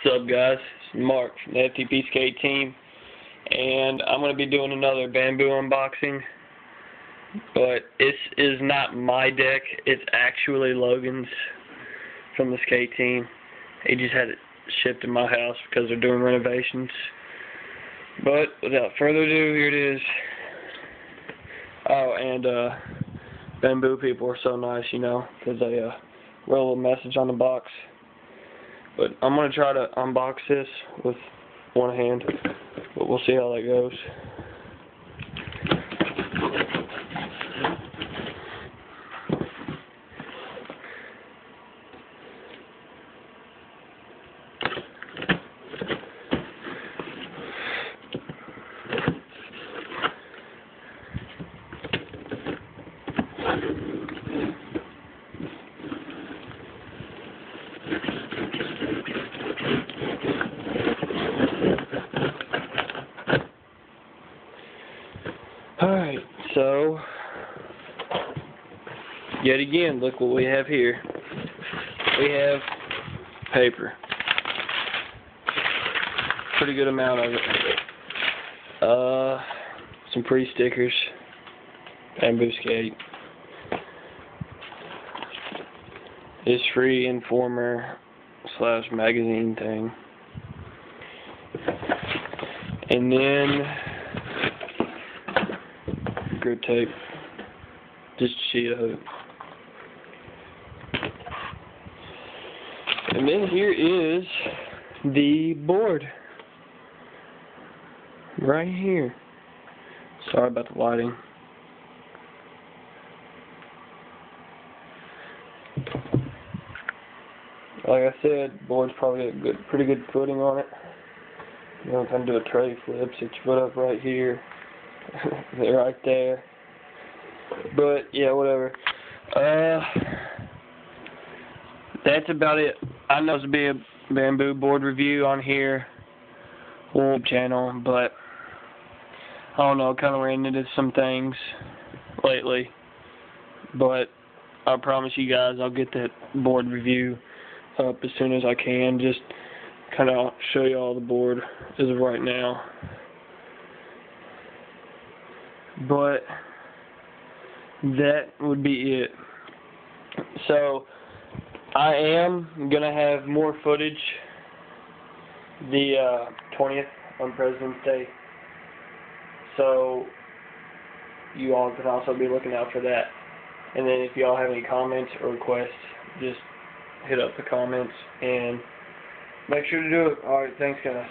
What's up, guys? It's Mark from the FTP Sk8 team, and I'm going to be doing another bamboo unboxing, but this is not my deck. It's actually Logan's from the Sk8 team. He just had it shipped to my house because they're doing renovations. But without further ado, here it is. Oh, and bamboo people are so nice, you know, because they wrote a little message on the box. But I'm going to try to unbox this with one hand, but we'll see how that goes. Alright, so, yet again, look what we have here. We have paper. Pretty good amount of it. Some pretty stickers. Bamboo Sk8. This free informer / magazine thing. And then grit tape, just a sheet of it. And then here is the board, right here. Sorry about the lighting. Like I said, board's probably got pretty good footing on it. You know, kind of do a tray flip, set your foot up right here. They're right there. But yeah, whatever. That's about it. I know it's to be a bamboo board review on here, YouTube channel, but I don't know, kind of ran into some things lately. But I promise you guys, I'll get that board review up as soon as I can. Just kind of show you all the board as of right now. But that would be it. So I am gonna have more footage the 20th on President's Day, so you all can also be looking out for that. And then if y'all have any comments or requests, just hit up the comments and make sure to do it. Alright, thanks guys.